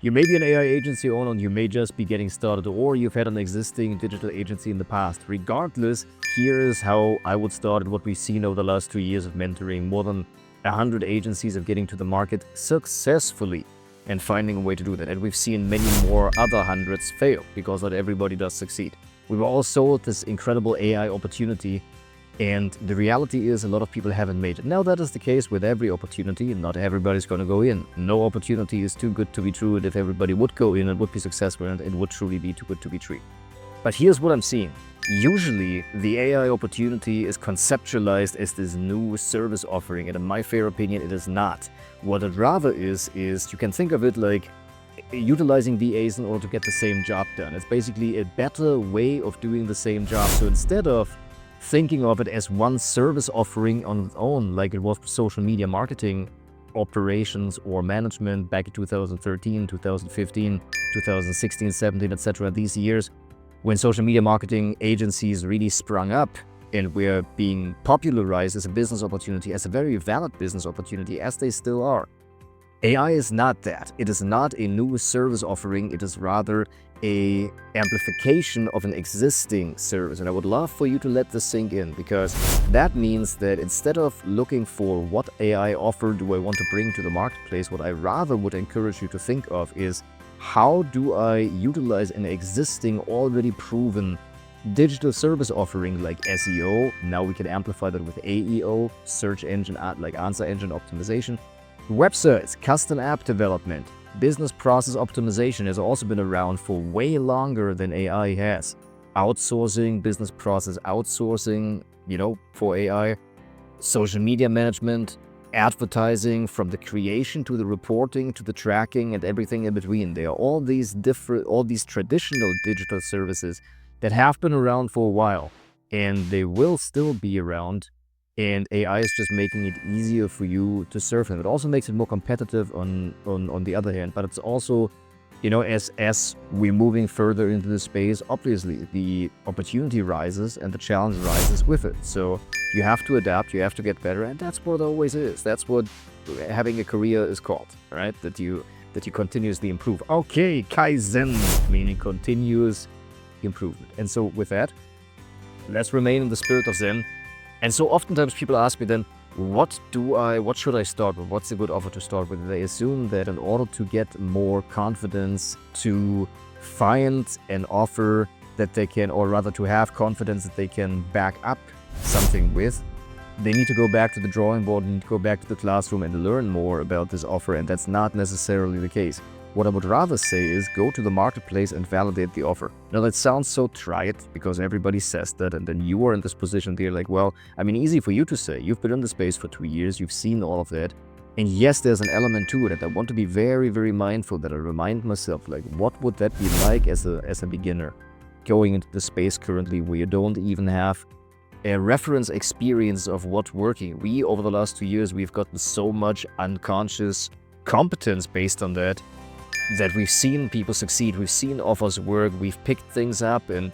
You may be an AI agency owner and you may just be getting started, or you've had an existing digital agency in the past. Regardless, here is how I would start what we've seen over the last 2 years of mentoring. More than 100 agencies of getting to the market successfully and finding a way to do that. And we've seen many more other hundreds fail because not everybody does succeed. We've all sold this incredible AI opportunity, and the reality is a lot of people haven't made it. Now that is the case with every opportunity. Not everybody's going to go in. No opportunity is too good to be true, and if everybody would go in and would be successful, and it would truly be too good to be true. But here's what I'm seeing. Usually the AI opportunity is conceptualized as this new service offering, and in my fair opinion it is not. What it rather is you can think of it like utilizing VAs in order to get the same job done. It's basically a better way of doing the same job. So instead of thinking of it as one service offering on its own, like it was for social media marketing, operations, or management back in 2013, 2015, 2016, 17, etc. These years, when social media marketing agencies really sprung up and were being popularized as a business opportunity, as a very valid business opportunity, as they still are. AI is not that. It is not a new service offering. It is rather a amplification of an existing service. And I would love for you to let this sink in, because that means that instead of looking for what AI offer do I want to bring to the marketplace, what I rather would encourage you to think of is, how do I utilize an existing, already proven digital service offering like SEO? Now we can amplify that with AEO, search engine, like answer engine optimization. Websites, custom app development, business process optimization has also been around for way longer than AI has. Outsourcing, business process outsourcing, for AI. Social media management, advertising, from the creation to the reporting to the tracking and everything in between. There are all these traditional digital services that have been around for a while, and they will still be around. And AI is just making it easier for you to serve them. It also makes it more competitive on the other hand. But it's also, as we're moving further into the space, obviously the opportunity rises and the challenge rises with it. So you have to adapt, you have to get better, and that's what it always is. That's what having a career is called, right? That you continuously improve. Okay, Kaizen, meaning continuous improvement. And so with that, let's remain in the spirit of Zen. And so oftentimes people ask me then, what should I start with? What's a good offer to start with? They assume that in order to get more confidence, to find an offer that they can, or rather to have confidence that they can back up something with, they need to go back to the drawing board, and go back to the classroom and learn more about this offer. And that's not necessarily the case. What I would rather say is go to the marketplace and validate the offer. Now that sounds so trite because everybody says that, and then you are in this position there like, well, easy for you to say. You've been in the space for 2 years, you've seen all of that. And yes, there's an element to it, and I want to be very, very mindful that I remind myself, like, what would that be like as a beginner going into the space currently where you don't even have a reference experience of what's working. We, over the last 2 years, we've gotten so much unconscious competence based on that we've seen people succeed, we've seen offers work, we've picked things up and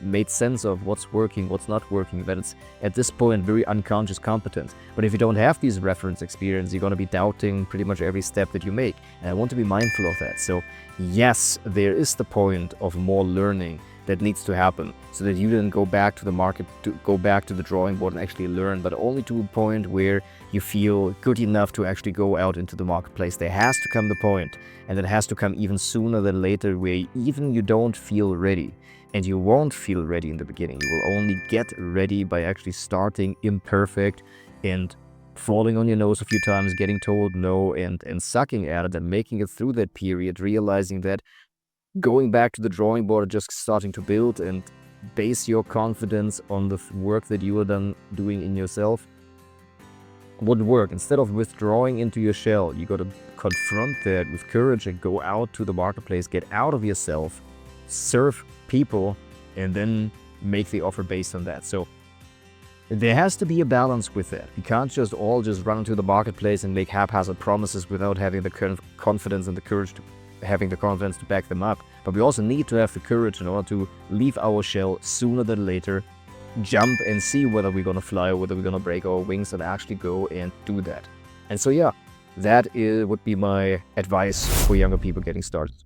made sense of what's working, what's not working. That it's, at this point, very unconscious competence. But if you don't have these reference experience, you're going to be doubting pretty much every step that you make. And I want to be mindful of that. So yes, there is the point of more learning that needs to happen, so that you then go back to the market, to go back to the drawing board and actually learn, but only to a point where you feel good enough to actually go out into the marketplace. There has to come the point, and it has to come even sooner than later, where even you don't feel ready, and you won't feel ready in the beginning. You will only get ready by actually starting imperfect and falling on your nose a few times, getting told no, and sucking at it and making it through that period, realizing that going back to the drawing board, just starting to build and base your confidence on the work that you are done doing in yourself would work. Instead of withdrawing into your shell, you got to confront that with courage and go out to the marketplace, get out of yourself, serve people, and then make the offer based on that. So there has to be a balance with that. You can't just run into the marketplace and make haphazard promises without having the confidence and the courage to back them up. But we also need to have the courage in order to leave our shell sooner than later, jump and see whether we're going to fly or whether we're going to break our wings and actually go and do that. And so yeah, would be my advice for younger people getting started.